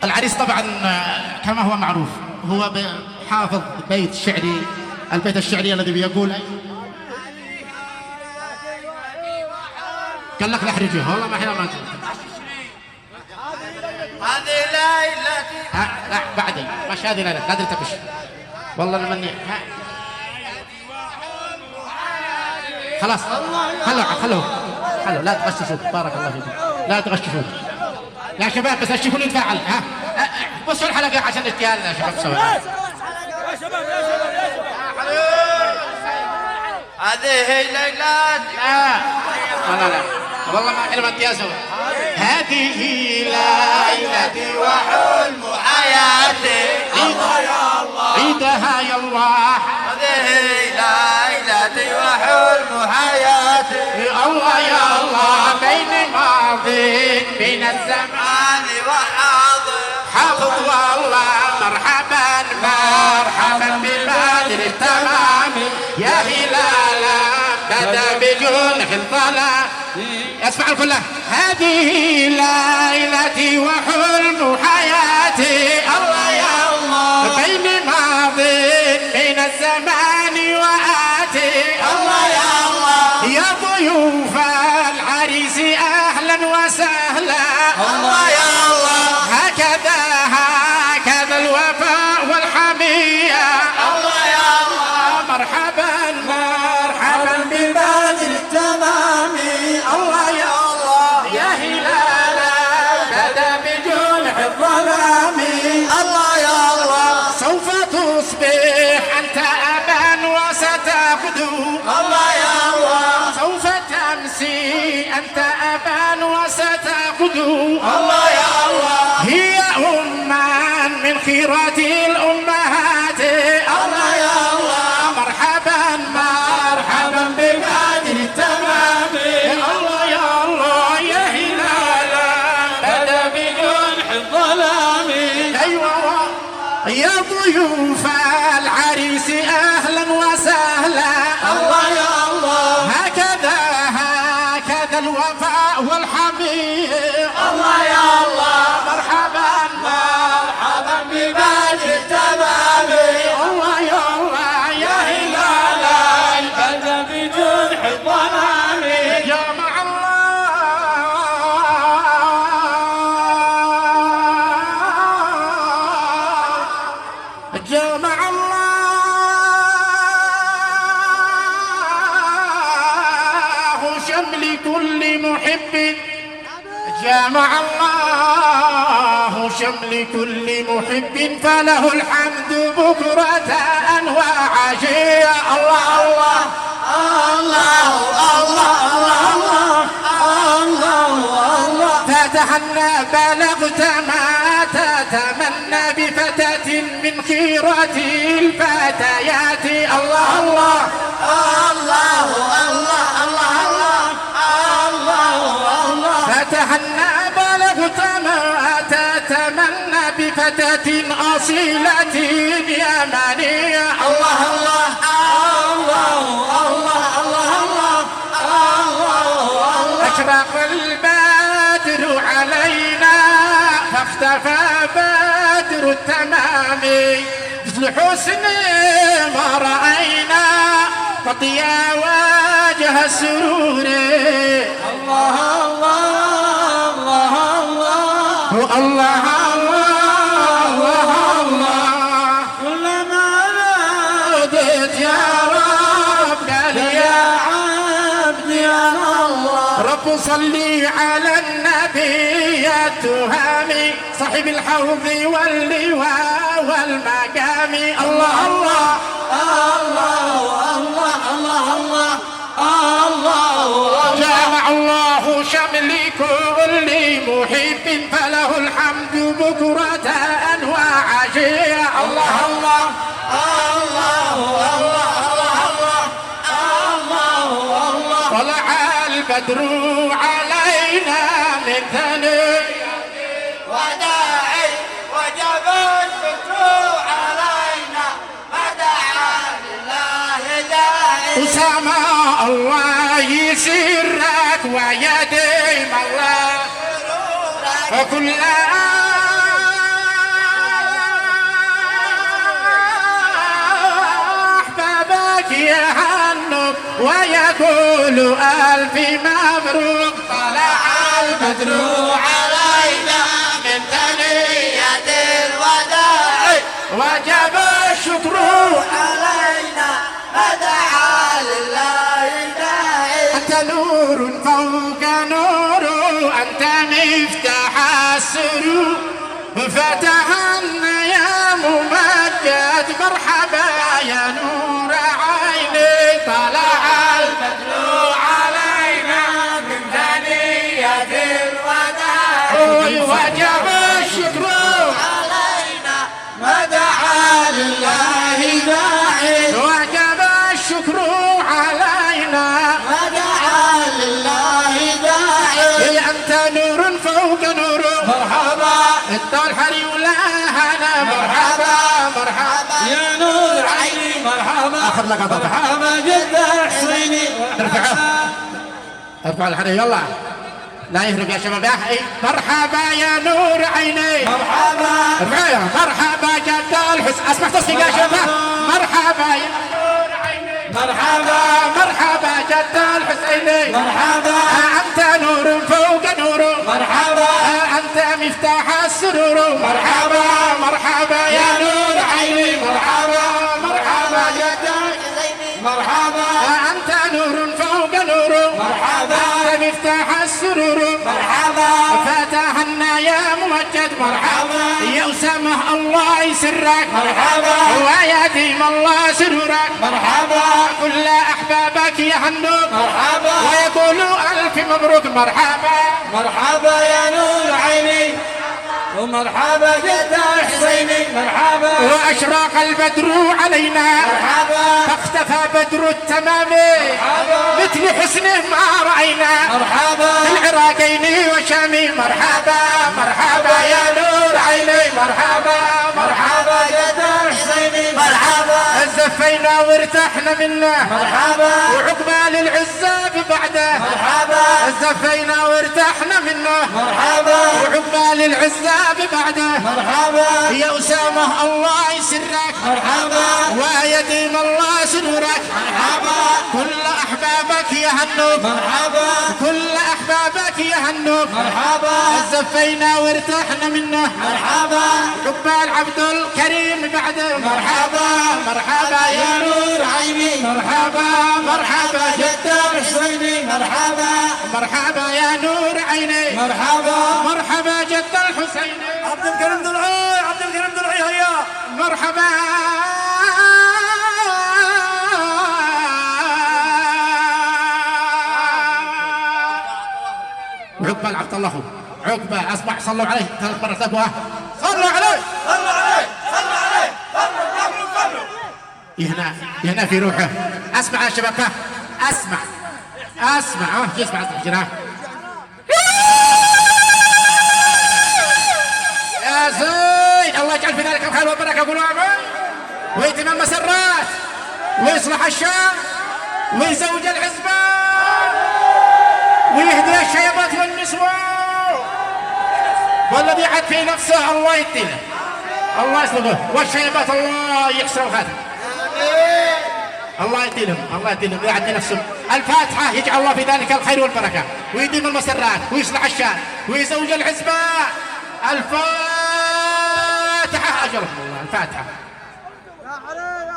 العريس طبعا كما هو معروف هو حافظ بيت شعري، البيت الشعري الذي بيقول قال لك لا احرجه والله ما احنا ما هذه ليلتي. لا بعدي مش هذه ليلة لا تلتفش والله المني خلاص خلوا لا تغششوا بارك الله فيكم لا تغششوا يا شباب بس الشيخ يتفاعل ها بصوا الحلقة عشان الاجتهاد يا شباب سوا يا شباب هذه ليلتي. لا والله ما كلمة يا سوا هذه ليلتي وحلم حياتي. الله يا الله عيدها يا الله هذه ليلتي وحلم حياتي. الله يا الله بين ماضي بين الزمان وحاضر حافظ والله مرحبا ببدر التمام يا هلالا بدا بجنح الظلام اسمع الكل هذه ليلتي وحلم حياتي. الله يا الله بين ماضي بين الزمان وآتي. الله يا الله يا ضيوف العريس أهلا وسهلا. الله يا الله هكذا الوفاء والحمية. الله يا الله مرحبا ببدر التمام. الله يا الله يا هلالا بدا بجنح الظلام. الله يا الله سوف تصبح أنت أبا وستغدو. الله يا الله سوف تمسي أنت أبا وستغدو. الله يا الله هي أما من خيرات الأمهات. الله يا الله مرحبا ببدر التمام. الله يا الله يا هلالا بدا بجنح الظلام. أيوة يا ضيوف العريس أهلا وسهلا. الله يا الله هكذا الوفاء والحمية. الله يا الله مرحبا ببدر التمام. الله يا الله يا هلالا بدا بجنح الظلام. جمع الله شمل كل محب. جمع الله شمل كل محب فله الحمد بكرة وعشية. الله الله الله الله الله الله فتحنا بلغت ما تتمنى بفتاة من خيرة الفتيات. الله الله الله فتحنا بلغت ما تتمنى بفتاة أصيلة يمنية. الله الله أشرق البدر علينا فاختفى بدر التمام. مثل حسن ما رأينا قطيا وجه السرور. الله الله كلما ناديت يا رب قال يا عبدي يا الله. رب صلي على النبي التهامي صاحب الحوض واللواء والمقام. الله الله جمع الله شمل كل محب فله الحمد بكرة وعشية. الله الله طلع البدر علينا من ثني وداعي وجب الشكر علينا ودعا لله داعي. وسماء الله يسرك ويديم الله وكل ويقول ألف مبروك طلع البدر علينا من ثنية الوداع وجب الشكر علينا مدعا لله داعي أنت نور فوق نور أنت مفتاح السرور فتحنا يا ممجد مرحبا يا نور عيني طلع البدر علينا من ثنية الوداع وجب الشكر علينا مدعا لله داعي وجب الشكر علينا مدعا لله داعي أنت نور فوق نور مرحبا انت الحري ولا هلا مرحبا مرحبا يا نور عيني مرحبا اخذ لك مرحبا جد حسيني ارفع الحري يلا لا يهرب يا شباب يا اخي مرحبا يا نور عيني مرحبا ارفع مرحبا جد الحسن اسمع تصفيق يا شباب مرحبا يا نور عيني مرحبا مرحبا جد الحسيني مرحبا انت نور فوق نور مرحبا انت مفتاح السرور مرحبا مرحبا يا نور عيني مرحبا مرحبا جد مرحبا انت نور فوق نور مرحبا انت مفتاح السرور مرحبا فتحنا يا ممجد مرحبا يا أسامة الله يسرك مرحبا ويديم الله سرورك مرحبا كل أحبابك يهنوك مرحبا ويقولوا ألف مبروك مرحبا مرحبا يا نور عيني ومرحبا جد حسيني مرحبا وأشراق البدر علينا مرحبا فاختفى بدر التمام مثل حسنه ما رأينا مرحبا العراقين وشامي مرحبا مرحبا يا نور عيني مرحبا مرحبا جد حسيني مرحبا زفينا وارتحنا منه مرحبا وعقبال العزاب بعده مرحبا زفينا وارتحنا منه مرحبا وعقبال العزاب بعده مرحبا يا أسامة الله يسرك مرحبا ويديم الله سرورك مرحبا كل أحبابك يهنوك مرحبا كل أحبابك يهنوك مرحبا زفينا وارتحنا منه مرحبا عقبال عبد الكريم بعده مرحبا مرحبا يا نور عيني مرحبا مرحبا جد حسيني مرحبا مرحبا يا نور عيني مرحبا مرحبا جد الحسين عبد الكريم ضلعي عبد الكريم ضلعي هيا مرحبا عقبال عبد الله عقبة اصبح صلوا عليه 3 مرات ابوه صلوا عليه صلوا عليه صلوا عليه صلوا هنا في روحه اسمع يا شباب اسمع اسمع الجناح يا زين الله يجعل في ذلك الخير والبركه قولوا امين ويتم المسرات ويصلح الشام ويزوج العزبان ويهدي الشيبات والنسوان والذي عد في نفسه الله يديله الله يسلمه والشيبات الله يكسر الخاتم الله يديلهم يعدي نفسهم الفاتحة يجعل الله في ذلك الخير والبركة ويديم المسرات ويصلح الشان ويزوج العزباء الفاتحة أجرهم الله الفاتحة يا علي